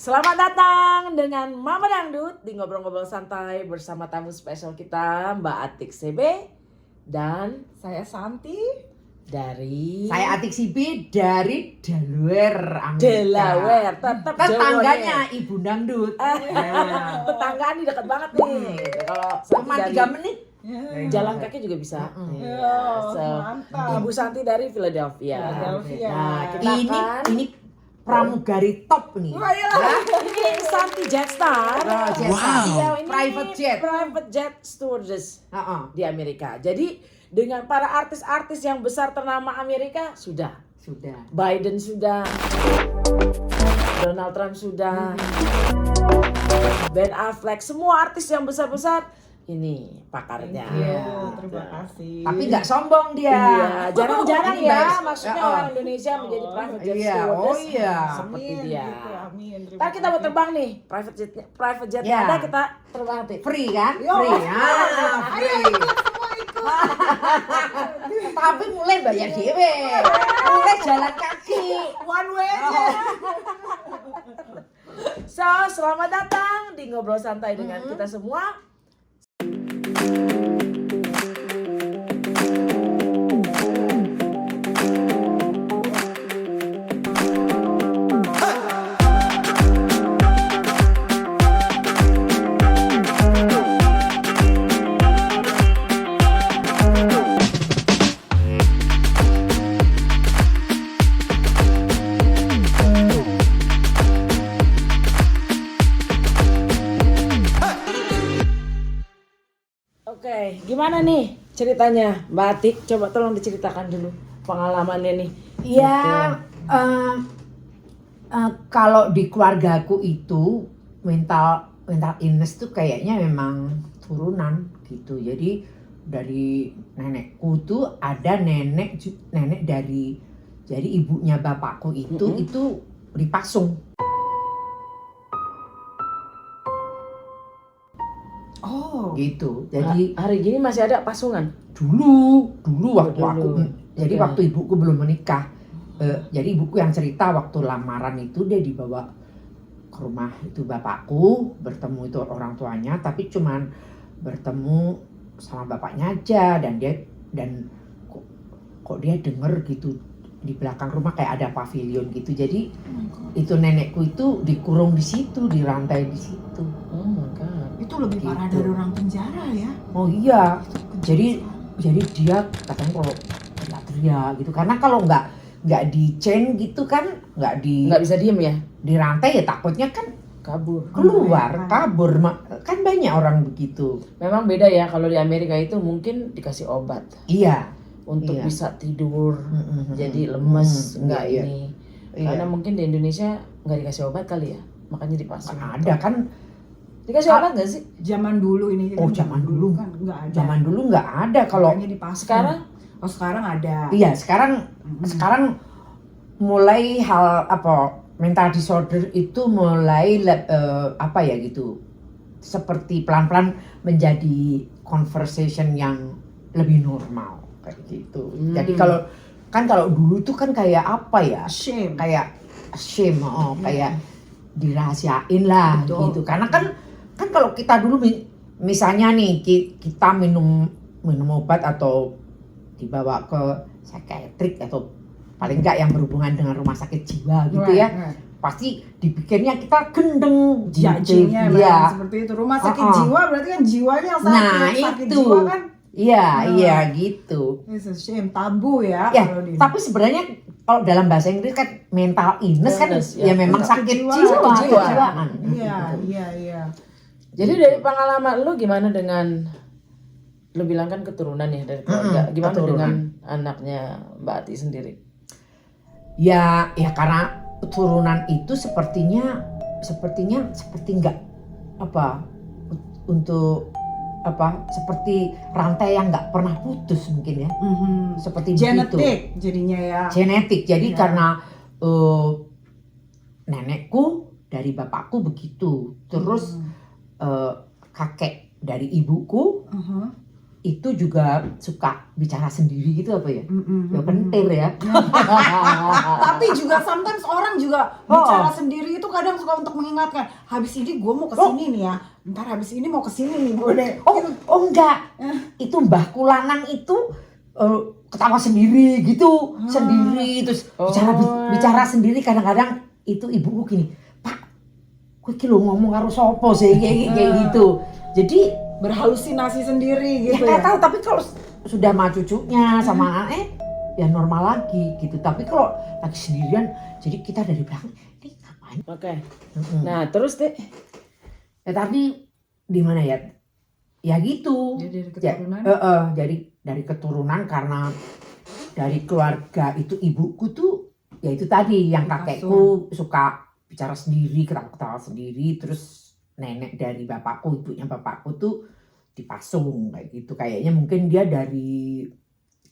Selamat datang dengan Mama Dangdut di ngobrol-ngobrol santai bersama tamu spesial kita Mbak Atik CB dan Saya Santi dari Saya Atik Sibi dari Delaware, Amerika. Delaware, tetap Tetangganya Ibu Dangdut. Tetanggaan nih dekat banget nih. Kalau Cuma Santi 3 menit. jalan kaki juga bisa. mantap. Ibu Santi dari Philadelphia. Philadelphia. Nah, kita akan Ini pramugari top nih. ini Santi Jetstar. Dia ini Private jet. Private jet stewardess Heeh. di Amerika. Jadi dengan para artis-artis yang besar ternama Amerika sudah. Sudah. Biden sudah. Donald Trump sudah. Ben Affleck, semua artis yang besar-besar ini pakarnya. Terima kasih. Tapi nggak sombong dia. Iya, jarang-jarang Ini ya. baik. Maksudnya Oh. orang Indonesia menjadi private jet Iya, stewardess. oh iya. Seperti dia. Amin. Ntar kita mau terbang nih, private jet Ya. ada kita terbang nanti. Free kan? Yo. Free. Free. Tapi mulai bayar dewe. Mulai jalan kaki. One way aja. So, selamat datang di Ngobrol Santai dengan kita semua. Oke, gimana nih ceritanya Mbak Atik? Coba tolong diceritakan dulu pengalamannya nih. Ya, kalau di keluargaku itu mental illness tuh kayaknya memang turunan gitu. Jadi dari nenekku tuh ada nenek dari jadi ibunya bapakku itu dipasung. Oh. Gitu. Jadi Hari gini masih ada pasungan. dulu waktu Dulu. aku jadi Oke. waktu ibuku belum menikah. Jadi ibuku yang cerita waktu lamaran itu dia dibawa ke rumah itu bapakku, bertemu itu orang tuanya, tapi cuman bertemu sama bapaknya aja dan kok dia denger gitu di belakang rumah kayak ada pavilion gitu. Jadi itu nenekku itu dikurung di situ, dirantai di situ. Oh my god. Itu lebih parah Gitu. dari orang penjara ya. Oh iya. Jadi dia katanya kalau teriak gitu karena kalau nggak di chain gitu kan Nggak bisa diem ya? dirantai ya takutnya kan Kabur. keluar kabur kan banyak orang begitu. Memang beda ya kalau di Amerika itu mungkin dikasih obat Iya. untuk Iya. bisa tidur, Mm-mm. jadi lemes, Mm, nggak iya, ini. iya. Karena mungkin di Indonesia nggak dikasih obat kali ya, makanya dipasung. Ada kan Dikasih obat nggak sih? Zaman dulu ini Oh, kan zaman dulu. kan nggak ada. zaman dulu nggak ada kalau Makanya dipasung. Sekarang Oh, sekarang ada. iya sekarang mulai hal mental disorder itu mulai apa ya gitu seperti pelan-pelan menjadi conversation yang lebih normal kayak gitu. Jadi kalau dulu tuh kan kayak apa ya? Shame. Kayak shame, kayak dirahasiain lah. Betul. Gitu. Karena kan kalau kita dulu misalnya nih kita minum obat atau dibawa ke psikiatrik atau paling enggak yang berhubungan dengan rumah sakit jiwa gitu ya. Right. Pasti dipikirnya kita gendeng Judging-nya gitu. memang Iya. seperti itu. Rumah sakit jiwa berarti kan jiwanya yang sakit. Nah, Sakit itu. jiwa kan Iya gitu. it's a shame, tabu ya. Ya, kalau di tapi sebenarnya kalau dalam bahasa Inggris kan mental illness kan Illness, ya, ya. memang Sakit sakit jiwa. jiwa, Sakit jiwa. kejiwaan. Iya. jadi dari pengalaman lu gimana dengan lu bilang kan keturunan ya dari keluarga. Gimana keturunan. dengan anaknya Mbak Ati sendiri? Ya karena keturunan itu sepertinya seperti enggak seperti rantai yang nggak pernah putus mungkin ya. Seperti begitu. Genetik jadinya ya. Genetik. Jadi Ya. karena nenekku dari bapakku begitu. Terus kakek dari ibuku itu juga suka bicara sendiri gitu apa ya? Ya kentir ya. Tapi juga sometimes orang juga bicara sendiri itu kadang suka untuk mengingatkan, habis ini gue mau kesini nih ya, ntar habis ini mau kesini nih gue deh. Oh enggak, itu Mbahku Lanang itu ketawa sendiri gitu, sendiri terus bicara sendiri. Kadang-kadang itu ibuku gini, Pak, kowe iki lho ngomong karo sapa sih kayak gitu. Jadi Berhalusinasi sendiri ya gitu nggak ya. tahu, tapi kalau sudah sama cucunya sama anaknya ya normal lagi gitu. Tapi kalau lagi sendirian, jadi kita dari belakang ini ngapain? Oke. Nah, terus deh. Ya tadi di mana ya? Ya gitu. Jadi dari Ya, keturunan. dari keturunan karena dari keluarga itu ibuku tuh ya itu tadi yang kakekku suka bicara sendiri, ketawa-ketawa sendiri, terus nenek dari bapakku, ibunya bapakku tuh dipasung kayak gitu. Kayaknya mungkin dia dari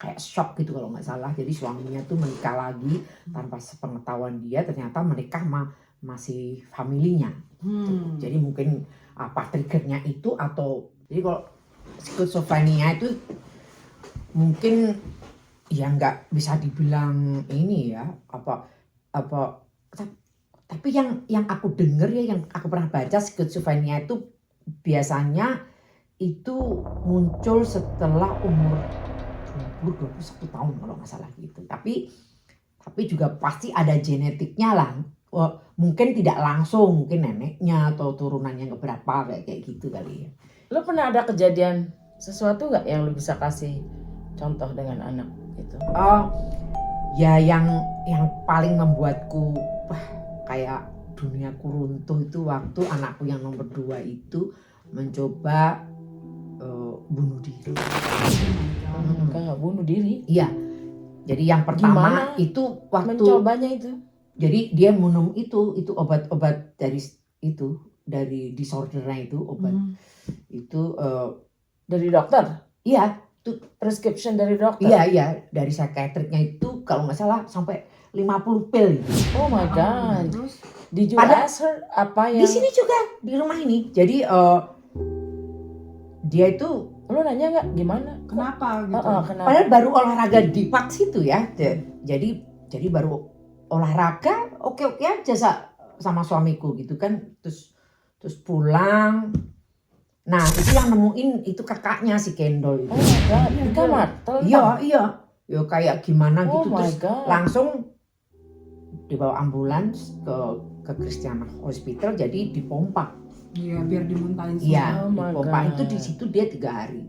kayak shock gitu kalau nggak salah. Jadi suaminya tuh menikah lagi tanpa sepengetahuan dia, ternyata menikah masih familinya. Jadi mungkin apa triggernya itu, atau jadi kalau skizofrenia itu mungkin ya nggak bisa dibilang ini ya apa tapi yang aku dengar ya, yang aku pernah baca, skizofrenia itu biasanya itu muncul setelah umur 20-21 tahun kalau nggak salah gitu. Tapi juga pasti ada genetiknya lah. Mungkin tidak langsung, mungkin neneknya atau turunannya keberapa kayak gitu kali ya. Lo pernah ada kejadian sesuatu nggak yang lo bisa kasih contoh dengan anak gitu? Ya yang paling membuatku kayak duniaku runtuh itu waktu anakku yang nomor 2 itu mencoba bunuh diri. Enggak bunuh diri? Iya. Jadi yang pertama Gimana itu waktu mencobanya itu? Jadi dia minum itu obat-obat dari disordernya itu, obat itu Dari dokter? iya, Prescription dari dokter? iya dari psikiatriknya itu kalau nggak salah sampai 50 pil gitu. Oh my god. Terus Did you Pada- ask her apa yang Di sini juga di rumah ini. Jadi dia itu lo nanya nggak gimana? kenapa gitu? Kenapa? padahal baru olahraga di Pak situ ya. Jadi baru olahraga oke aja sama suamiku gitu kan. Terus pulang. Nah, itu yang nemuin itu kakaknya si Kendall itu. Oh my god, di kamar? Telentang? Iya. Ya kayak gimana Oh gitu, my terus god. langsung dibawa ambulans ke Christiana Hospital, jadi dipompa. Iya, biar dimuntahin semua. Iya, Oh my dipompa God. itu di situ dia 3 hari.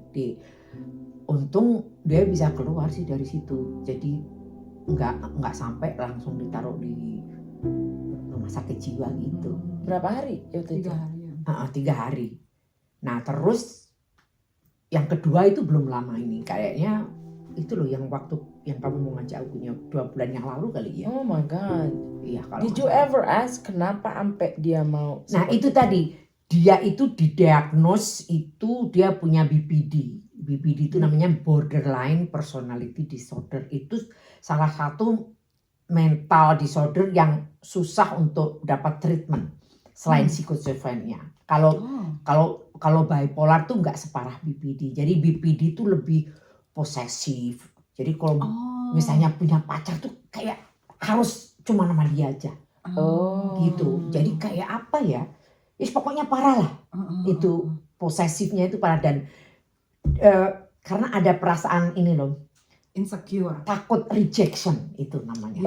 Untung dia bisa keluar sih dari situ. Jadi nggak sampai langsung ditaruh di rumah sakit jiwa gitu. Berapa hari waktu itu? 3 hari ya. 3 hari. Nah terus yang kedua itu belum lama ini, kayaknya itu loh yang waktu yang kamu mau ngajak akunya 2 bulan yang lalu kali ya. Oh my god. Iya kalau. Did you ever ask kenapa sampai dia mau? Nah itu tadi dia itu didiagnos itu dia punya BPD. BPD itu namanya borderline personality disorder. Itu salah satu mental disorder yang susah untuk dapat treatment selain psikosofrenia. Kalau bipolar tuh nggak separah BPD. Jadi BPD itu lebih posesif. Jadi kalau misalnya punya pacar tuh kayak harus cuma sama dia aja. Gitu. Jadi kayak apa ya? Pokoknya parah lah. Itu posesifnya itu parah, dan karena ada perasaan ini loh, Insecure. takut rejection itu namanya.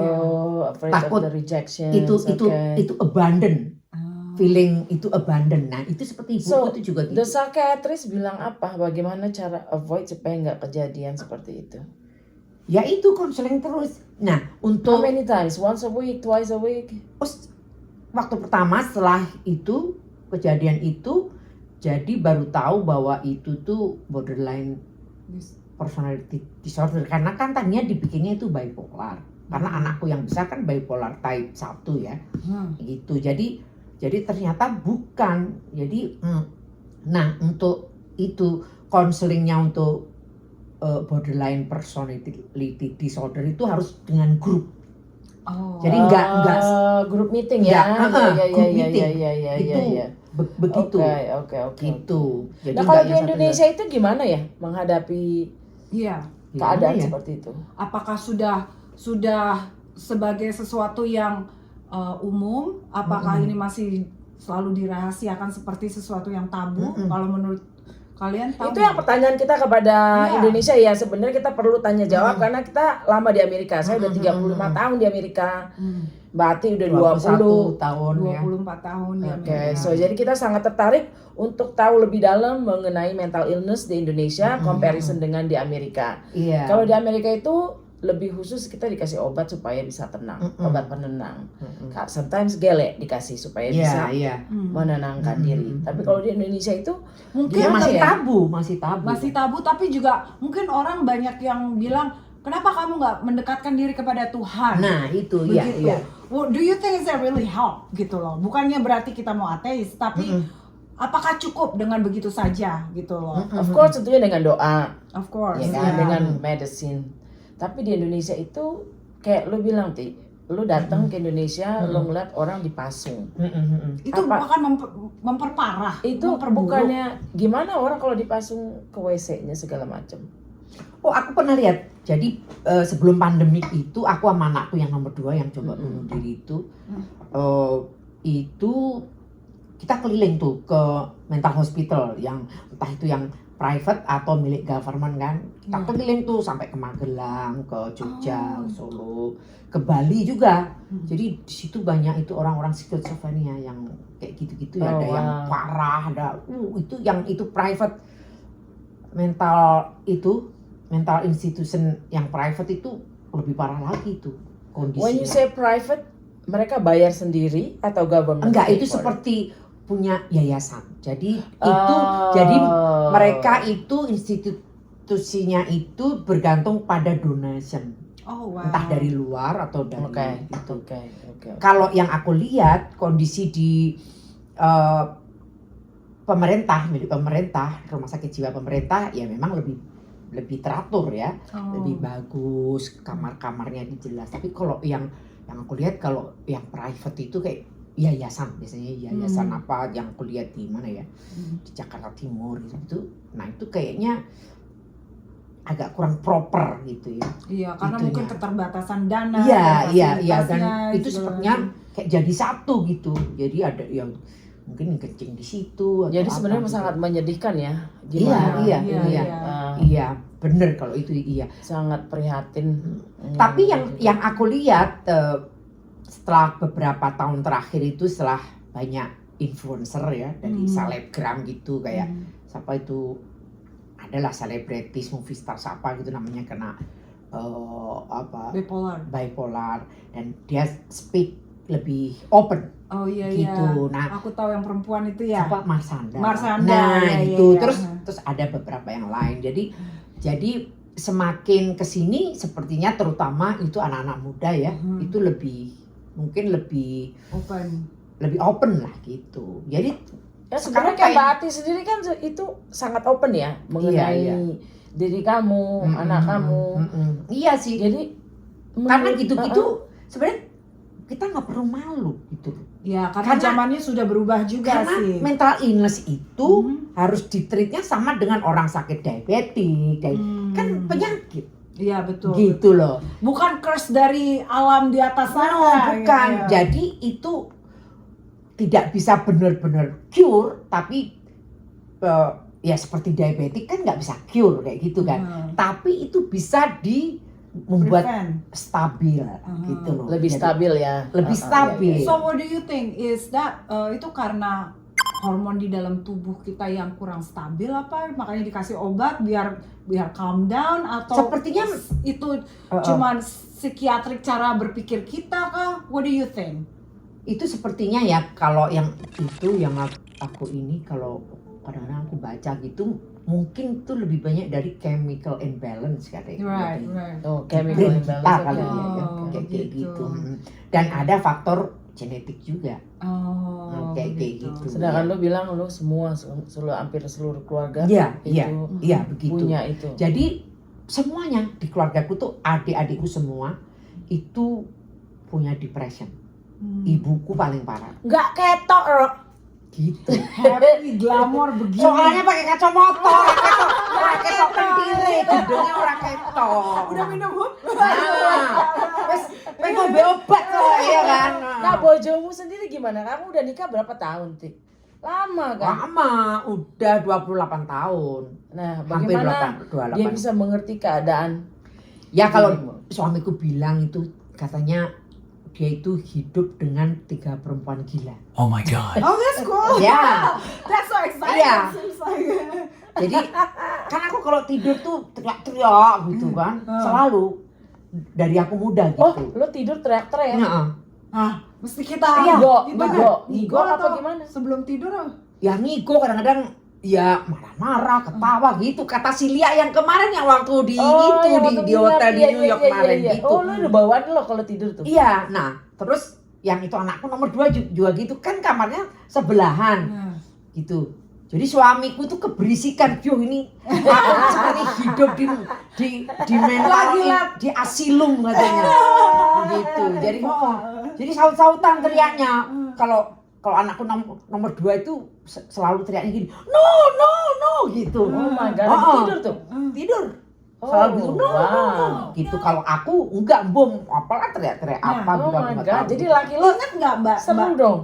Afraid Takut of the rejection. Itu abandon. Feeling itu abandon. Nah itu seperti ibuku So, itu juga gitu. The psychiatrist bilang apa? Bagaimana cara avoid supaya nggak kejadian seperti itu? Ya itu konseling terus. Nah How untuk many times? Once a week, twice a week? waktu pertama setelah itu kejadian itu, jadi baru tahu bahwa itu tuh borderline personality disorder, karena kan tadinya dipikirnya itu bipolar. Karena anakku yang besar kan bipolar type 1 ya. Gitu. Jadi ternyata bukan. Jadi nah untuk itu konselingnya untuk borderline personality disorder itu harus dengan grup. Oh. Jadi enggak grup meeting ya. grup meeting. Iya. Begitu. Oke. Gitu. Jadi Nah, kalau enggak di yang satu Indonesia itu gimana ya menghadapi Iya. keadaan Gimana ya? seperti itu? Apakah sudah sebagai sesuatu yang umum? Apakah ini masih selalu dirahasiakan seperti sesuatu yang tabu? Kalau menurut kalian tabu? Itu yang pertanyaan kita kepada Iya. Indonesia ya. Sebenarnya kita perlu tanya jawab karena kita lama di Amerika. Saya udah 35 tahun di Amerika. Mbak Ati udah 21 tahun ya. 24 tahun di Oke, Amerika. so jadi kita sangat tertarik untuk tahu lebih dalam mengenai mental illness di Indonesia, comparison dengan di Amerika. Iya. Kalau di Amerika itu lebih khusus kita dikasih obat supaya bisa tenang, obat penenang. Sometimes gelek dikasih supaya bisa Iya. menenangkan diri. Tapi kalau di Indonesia itu Mungkin Ya, gimana masih ya? tabu. masih tabu, tapi juga mungkin orang banyak yang bilang, kenapa kamu nggak mendekatkan diri kepada Tuhan? Nah, itu Begitu. iya. Well, do you think that really help gitu loh? Bukannya berarti kita mau ateis, tapi apakah cukup dengan begitu saja gitu loh? Of course tentunya dengan doa, Of course. ya kan, ya. dengan medicine. Tapi di Indonesia itu kayak lu bilang lu datang ke Indonesia, lu ngeliat orang dipasung. Itu Apa? bukan memperparah, Itu memperburuk. bukannya gimana orang kalau dipasung ke WC-nya segala macam. Oh, aku pernah lihat. Jadi sebelum pandemik itu aku sama anakku yang nomor 2 yang coba bunuh diri itu kita keliling tuh ke mental hospital yang entah itu yang private atau milik government kan. Kita keliling tuh sampai ke Magelang, ke Jogja, ke Solo, ke Bali juga. Jadi di situ banyak itu orang-orang skizofrenia yang kayak gitu-gitu ya. Oh, Ada yang wow. parah, ada itu yang itu private mental institution yang private itu lebih parah lagi tuh kondisinya. When you say private, mereka bayar sendiri atau government? Enggak, pay itu for it? seperti punya yayasan. Jadi Oh. jadi mereka itu institusinya itu bergantung pada donation. Oh wow. Entah dari luar atau dari Oke. itu. Oke. Kalau yang aku lihat kondisi di milik pemerintah, rumah sakit jiwa pemerintah ya memang lebih teratur ya. Oh. Lebih bagus, kamar-kamarnya jelas. Tapi kalau yang aku lihat kalau yang private itu kayak yayasan, biasanya yayasan apa yang aku lihat di mana ya, di Jakarta Timur gitu. Nah itu kayaknya agak kurang proper gitu ya. Iya, karena itunya. mungkin keterbatasan dana. Iya dan fasilitasnya, itu segala sepertinya macam. kayak jadi satu gitu. Jadi ada yang mungkin kencing di situ. Jadi atau sebenarnya apa gitu. sangat menyedihkan ya. Iya. Ah, Iya, bener kalau itu iya. sangat prihatin. Tapi yang aku lihat setelah beberapa tahun terakhir itu setelah banyak influencer ya dari selebgram gitu kayak siapa itu adalah selebritis movie star siapa gitu namanya kena bipolar dan dia speak lebih open Oh iya gitu. iya. Nah, Aku tahu yang perempuan itu ya. apa Marsanda. Marsanda, Nah, iya, itu iya. terus ada beberapa yang lain. Jadi semakin kesini sepertinya terutama itu anak-anak muda ya, itu mungkin lebih open lah gitu. Jadi Ya sekarang sebenarnya kayak kayak- Mbak Ati sendiri kan itu sangat open ya mengenai Iya. diri kamu, anak kamu. Iya sih. Jadi Karena menurut- gitu-gitu sebenarnya kita nggak perlu malu gitu. Ya, karena zamannya sudah berubah juga Karena sih. mental illness itu harus ditreatnya sama dengan orang sakit diabetik, kan penyakit Iya, betul. gitu loh. Bukan curse dari alam di atas sana. No, bukan. gitu ya. Jadi itu tidak bisa benar-benar cure, tapi ya seperti diabetik kan nggak bisa cure kayak gitu kan. Tapi itu bisa membuat Prevent. stabil gitu loh. lebih Jadi, stabil ya. lebih stabil. So what do you think is that itu karena hormon di dalam tubuh kita yang kurang stabil apa makanya dikasih obat biar calm down atau Sepertinya itu cuman psikiatrik cara berpikir kita kah? What do you think? itu sepertinya ya kalau yang itu yang aku ini kalau kadang-kadang aku baca gitu mungkin itu lebih banyak dari chemical imbalance katanya. Right, Jadi, right. Oh, brain chemical kita imbalance. kali oke. ya, Oh, kayak gitu. gitu. Dan ada faktor genetik juga. Oh, Kayak begitu. gitu. Sedangkan lu bilang lu hampir seluruh keluarga Iya, itu iya begitu. punya itu. Jadi semuanya di keluargaku tuh adik-adikku semua itu punya depression. Ibuku paling parah. Nggak ketok, Rok. Gitu. Happy glamour begini. Soalnya pakai kacamata, orang ketok pentire, gedungnya orang ketok. Udah minum hub? Wes ngombe obat kok ya kan. Nah, bojomu sendiri gimana? Kamu udah nikah berapa tahun, Tik? Lama kan? Lama, udah 28 tahun. Nah, Hampir bagaimana 28. dia bisa mengerti keadaan? Ya kalau suamiku bilang itu katanya dia itu hidup dengan 3 perempuan gila. Oh my God. Oh, that's cool. Ya. That's so exciting. Iya. Seems like. Jadi kan aku kalau tidur tuh teriak-teriak gitu kan. Selalu dari aku muda gitu. Oh, lo tidur teriak-teriak? Heeh. Ah, mesti kita Ngigo apa atau gimana? sebelum tidur? Ya ngigo kadang-kadang ya marah-marah, ketawa gitu. Kata si Lia yang kemarin yang waktu di di hotel di New York kemarin gitu. Oh, lo udah bawaan lo kalau tidur tuh? Iya, nah terus yang itu anakku nomor 2 juga gitu kan kamarnya sebelahan gitu. Jadi suamiku tuh keberisikan, Bio ini aku seperti hidup di mental di asilum katanya, gitu. Jadi saut-sautan teriaknya. Kalau anakku nomor 2 itu selalu teriaknya gini, no gitu. Oh my God, tidur tuh? Tidur. Oh, Selalu gitu, no. Gitu. Kalau aku enggak, bom, apalah teriak-teriak apa Oh gitu aku my nggak God, tahu. jadi laki lo Ingat nggak Mbak? seru dong?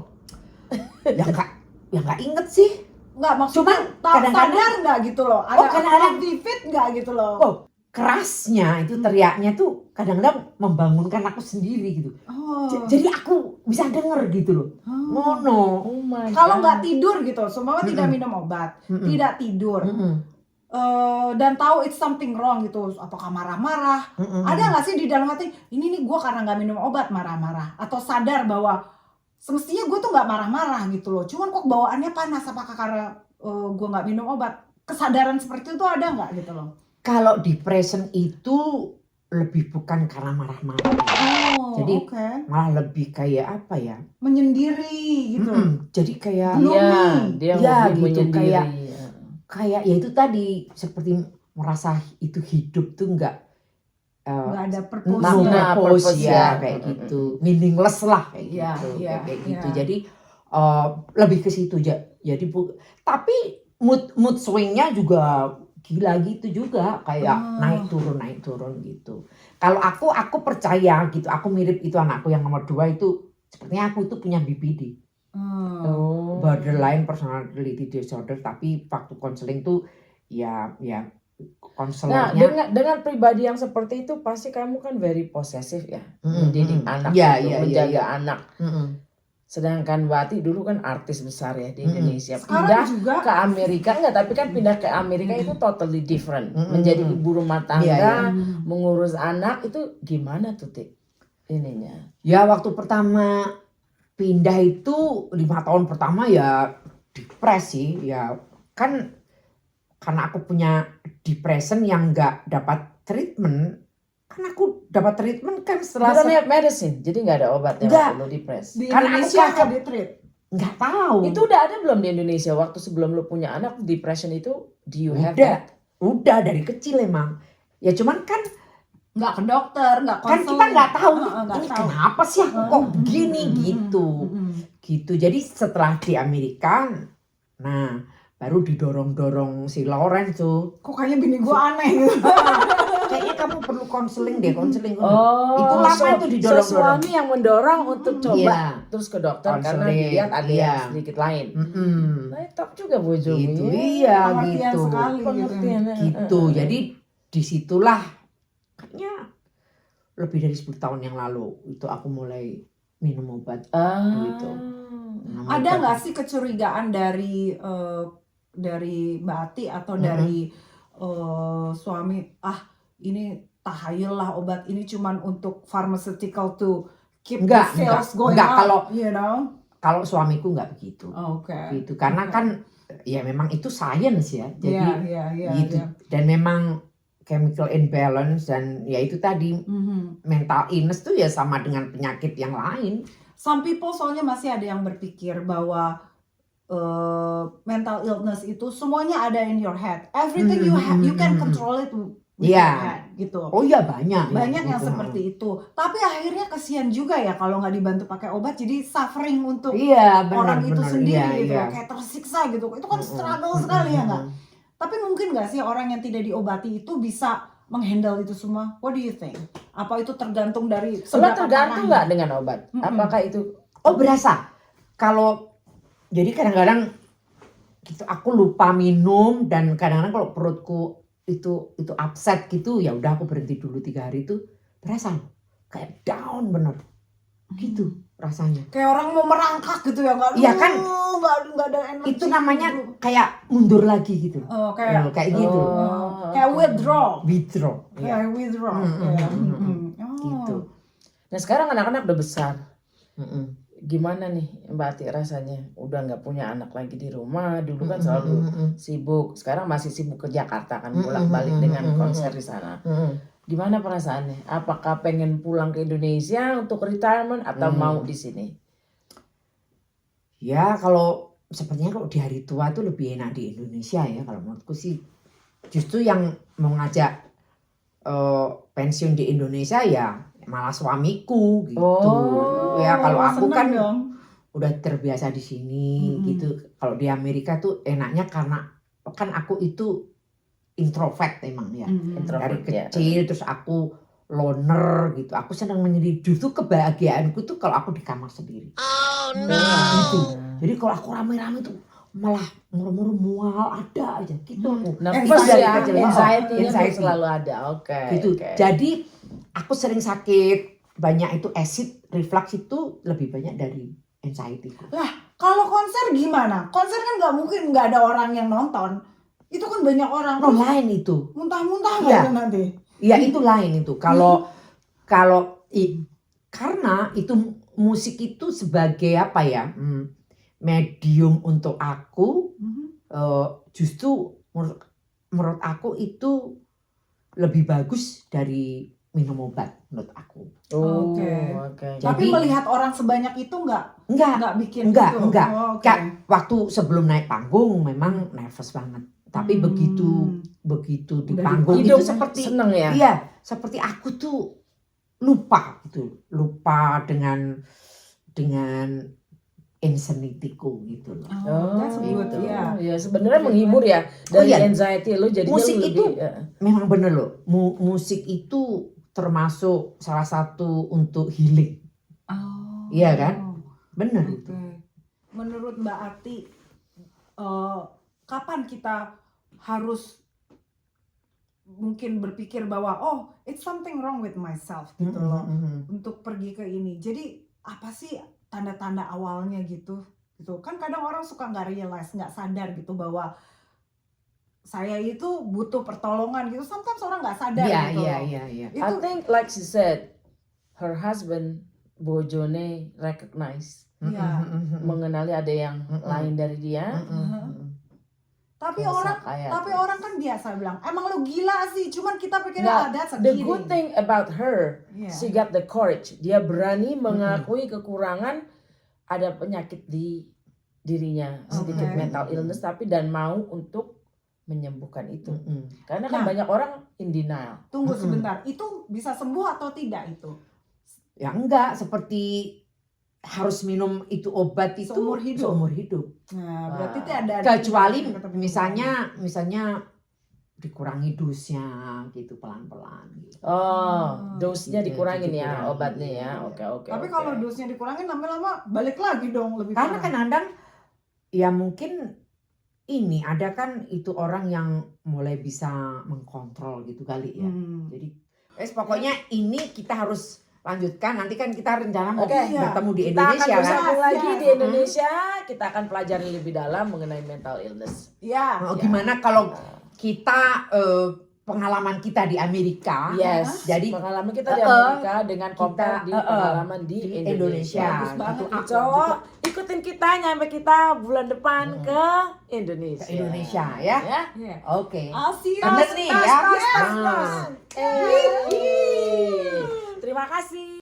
Ya nggak inget sih. Nggak, maksudnya kadang-kadang- sadar nggak gitu loh? Oh, kadang-kadang- vivid nggak gitu loh? Oh, kerasnya itu teriaknya tuh kadang-kadang membangunkan aku sendiri gitu. Oh. Jadi aku bisa denger gitu loh. Mono. Oh my God. Kalau nggak tidur gitu, seumpama tidak minum obat, tidak tidur, dan tahu it's something wrong gitu, apakah marah-marah? Ada nggak sih di dalam hati, ini nih gue karena nggak minum obat marah-marah? Atau sadar bahwa semestinya gue tuh nggak marah-marah gitu loh, cuman kok bawaannya panas, apakah karena gue nggak minum obat? Kesadaran seperti itu ada nggak gitu loh? Kalau depression itu lebih bukan karena marah-marah. Oh, Jadi oke. malah lebih kayak apa ya? Menyendiri gitu. Jadi kayak Iya, dia Ya, mungkin gitu, menyendiri. kayak ya itu tadi seperti merasa itu hidup tuh nggak Nggak ada no purpose. purpose purpose, ya ya. kayak gitu, meaningless lah kayak Iya, gitu, iya, kayak iya. gitu. Jadi lebih ke situ jadi tapi mood swingnya juga gila gitu juga, kayak naik turun gitu. Kalau aku percaya gitu, aku mirip itu anakku yang nomor 2 itu sepertinya aku tuh punya BPD. Oh. Borderline personality disorder, tapi waktu konseling tuh ya Nah, konselornya dengan pribadi yang seperti itu pasti kamu kan very possessive ya, mendidik anak, Iya, gitu, iya, menjaga iya. anak. Sedangkan Wati dulu kan artis besar ya di Indonesia, Sekarang pindah juga ke Amerika enggak, tapi kan pindah ke Amerika itu totally different. Menjadi ibu rumah tangga, Iya, iya. mengurus anak itu gimana tuh, Tik? Ininya. ya waktu pertama pindah itu 5 tahun pertama ya depresi ya kan, karena aku punya depression yang nggak dapat treatment. Kan aku dapat treatment kan You setelah don't have medicine, jadi nggak ada obat yang Nggak. waktu lo depres. di Karena Indonesia aku nggak di-treat. nggak tahu. Itu udah ada belum di Indonesia waktu sebelum lo punya anak, depression itu? Do you have Udah. that? Udah dari kecil emang. Ya cuman kan Nggak ke dokter, nggak kan konseling. kita nggak tahu Nggak ini tahu. kenapa sih aku kok begini gitu. Gitu. Jadi setelah di Amerika, nah baru didorong-dorong si Lawrence tuh. Kok kayaknya bini gue aneh gitu. Kayaknya kamu perlu konseling deh, konseling. Oh, itu lama itu didorong-dorong. suami yang mendorong untuk coba Iya. terus ke dokter karena Konseling, dilihat ada iya. yang sedikit lain. Mm-mm. Nah, top juga bojomu Gitu, ya. iya Pengertian gitu. sekali gitu. Pengertian. Gitu. Jadi disitulah kayaknya lebih dari 10 tahun yang lalu itu aku mulai minum obat. Gitu. Minum Ada obat. nggak sih kecurigaan dari Mbak Ati atau dari suami, ini tahayul lah obat ini cuman untuk pharmaceutical to keep Enggak, the sales going enggak, up, kalau- you know? Kalau suamiku nggak begitu. Oke. Gitu. Karena kan ya memang itu science ya. Jadi Iya. gitu. Dan memang chemical imbalance dan ya itu tadi mental illness tuh ya sama dengan penyakit yang lain. Some people soalnya masih ada yang berpikir bahwa mental illness itu semuanya ada in your head. Everything you can control it with Iya. your head, gitu. Oh iya banyak. Banyak yang gitu. seperti itu. Tapi akhirnya kasihan juga ya kalau nggak dibantu pakai obat, jadi suffering untuk Iya benar. orang itu sendiri iya, gitu, iya. kayak tersiksa gitu. Itu kan struggle sekali ya nggak? Tapi mungkin nggak sih orang yang tidak diobati itu bisa menghandle itu semua? What do you think? Apa itu tergantung dari Obat seberapa tergantung parahnya? nggak dengan obat? Apakah itu Oh berasa. Kalau jadi kadang-kadang gitu aku lupa minum dan kadang-kadang kalau perutku itu upset gitu ya udah aku berhenti dulu 3 hari itu berasa kayak down bener gitu rasanya. Kayak orang mau merangkak gitu ya nggak? Iya kan? Nggak ada energi. Itu namanya kayak mundur lagi gitu. Oh, kayak Kayak gitu. kayak withdraw. Withdraw. Kayak withdraw. Ya. Oh. Gitu. Nah sekarang anak-anak udah besar. Mm-mm. Gimana nih Mbak Ati rasanya? Udah nggak punya anak lagi di rumah. Dulu kan selalu sibuk. Sekarang masih sibuk ke Jakarta kan bolak-balik dengan konser di sana. Gimana perasaannya? Apakah pengen pulang ke Indonesia untuk retirement atau mau di sini? Ya kalau sepertinya kalau di hari tua itu lebih enak di Indonesia ya kalau menurutku sih. Justru yang mau ngajak pensiun di Indonesia ya malah suamiku gitu. Ya kalau aku seneng kan dong. udah terbiasa di sini gitu. Kalau di Amerika tuh enaknya karena kan aku itu introvert emang ya. Dari Introvert, ya. kecil terus aku loner gitu. Aku senang menyendiri. Justru kebahagiaanku tuh kalau aku di kamar sendiri. Gitu. Jadi kalau aku rame-rame tuh malah murmur mual ada aja gitu aku. Nervous dari ya, kecil. anxiety-nya tuh Anxiety. selalu ada. Oke. Gitu. oke. Jadi aku sering sakit banyak itu acid reflux itu lebih banyak dari anxiety. Kalau konser gimana? Konser kan nggak mungkin nggak ada orang yang nonton. Itu kan banyak orang. No, Terus lain itu. muntah-muntah Iya. nggak itu nanti? Ya itu lain itu. Karena itu musik itu sebagai apa ya? Medium untuk aku justru menurut aku itu lebih bagus dari minum obat menurut aku. Oh, Oke. oke. Tapi Jadi- melihat orang sebanyak itu nggak Enggak, bikin enggak, gitu? enggak. Oh, oke. Kak, waktu sebelum naik panggung memang nervous banget. Tapi begitu di Udah panggung Hidup itu seperti seneng ya. iya, seperti aku tuh lupa gitu. Lupa dengan insanity-ku gitu loh. Oh, that's good, gitu. ya. Ya sebenarnya menghibur ya dari iya. anxiety lu jadi Musik lu itu- lebih, ya. Memang bener loh. Musik itu termasuk salah satu untuk healing. Oh. Iya kan? Bener Oke. itu. Menurut Mbak Ati, kapan kita harus mungkin berpikir bahwa oh it's something wrong with myself gitu loh untuk pergi ke ini. Jadi apa sih tanda-tanda awalnya gitu? Kan kadang orang suka nggak realize, nggak sadar gitu bahwa saya itu butuh pertolongan gitu. Sometimes orang nggak sadar Iya, gitu. iya, loh. iya, iya. I Itu think like she said, her husband bojone recognize, Iya. mengenali ada yang lain dari dia. Tapi Merasa orang kayak orang kan biasa bilang, emang lu gila sih, cuman kita pikir Nah, that's a the kidding. good thing about her, Iya. she got the courage. Dia berani mengakui kekurangan ada penyakit di dirinya, sedikit Oke. mental illness, tapi dan mau untuk menyembuhkan itu. Karena kan Nah. banyak orang in denial. Tunggu sebentar, itu bisa sembuh atau tidak itu? Ya enggak, seperti harus minum itu obat itu Seumur hidup? seumur hidup. Nah, berarti Wah. itu ada Kecuali ketemu. misalnya dikurangi dosnya gitu pelan-pelan gitu. Oh, dosnya Gitu, dikurangin ya dikurangi. obatnya ya. Iya. Oke oke. Tapi oke. kalau dosnya dikurangin lama-lama balik lagi dong lebih Karena parah. kadang-kadang ya mungkin ini ada kan itu orang yang mulai bisa mengkontrol gitu kali ya. Jadi pokoknya ini kita harus lanjutkan. Nanti kan kita rencana mau Oke, bertemu di kita Indonesia akan kan. bersambung lagi Yes, di Indonesia. Kita akan pelajari lebih dalam mengenai mental illness. Ya. Oh, gimana kalau kita pengalaman kita di Amerika? Yes. Jadi pengalaman kita di Amerika dengan compare di kita, pengalaman di Indonesia. Bagus banget. Itu cowok ikutin kita nyampe kita bulan depan ke Indonesia. ke Indonesia ya. Ya. Iya. Oke. I'll see you. Bener nih ya. Yes, Nah. yes. Terima kasih.